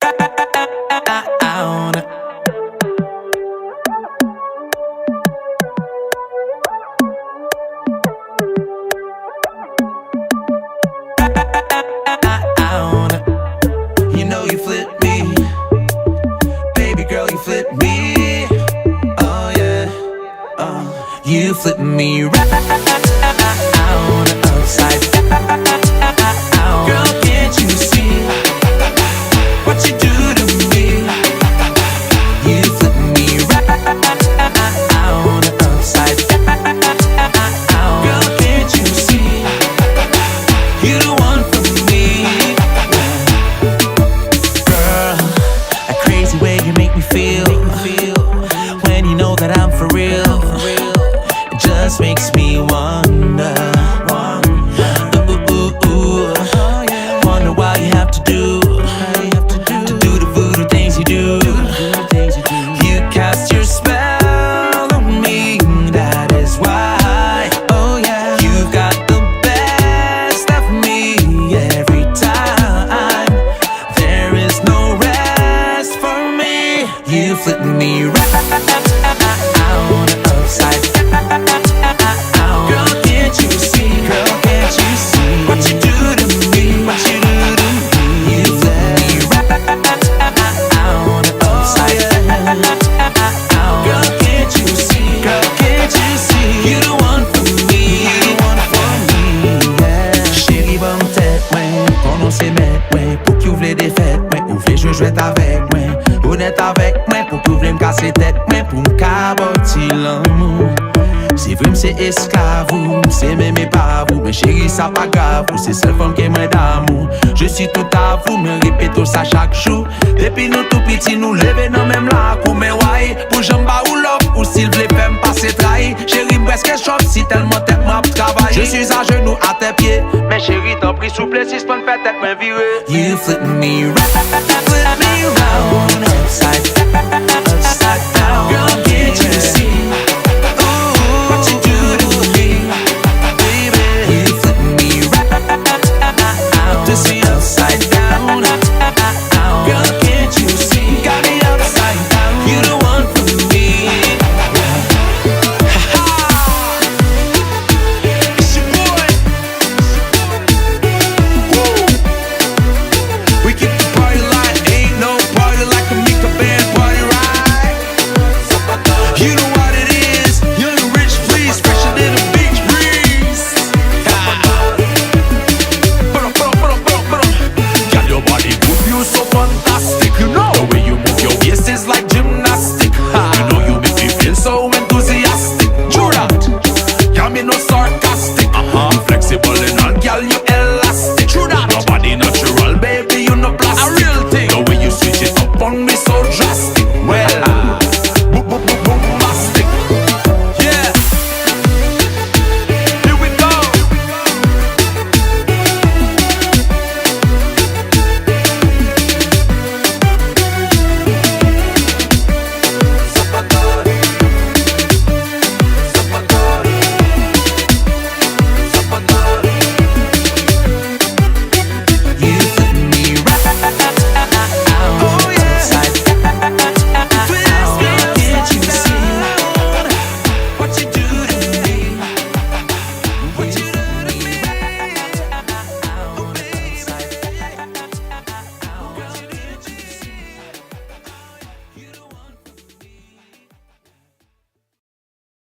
You know you flip me, baby girl, you flip me. Oh yeah, you flip me round, upside down. Girl, can't you see what you do to me? You flip me round, upside down. Girl, can't you see you the one for me? Girl, that crazy way you make me feel when you know that I'm for real. It just makes me wonder. Wonder why you have to do the voodoo things you do. You cast your spell on me, that is why. Oh yeah, you got the best of me every time. There is no rest for me. You flip me round, upside down. Girl, can't you see? Girl, can't you see what you do to me? What you do to me? You flip me round, upside down. Girl, can't you see? Girl, can't you see? You the one for me. You the one for me. Yeah. Chérie, bonne tête, ouais. Qu'on on s'est met, ouais. Pour que ouvre les défaites, ouais. Ouvre les jeux, jouette avec, ouais. Honnête avec, ouais. Pour que ouvre me casser tête, ouais. Pour me caboter l'amour. C'est vrai, c'est esclave, c'est même pas vous. Mais chérie, ça pas grave, c'est seule femme qui m'aide d'amour. Je suis tout à vous, me répétons ça chaque jour. Depuis nous tout petits, nous lever dans même la cour. Mais ouais, pour jamba ou l'op, ou s'il voulait faire me passer trahi. Chérie, presque choc, si tellement tête m'a travaillé. Je suis à genoux à tes pieds. Mais chérie, t'en prie, souple, si c'est pas une fête, tête m'a viré. You flip me right.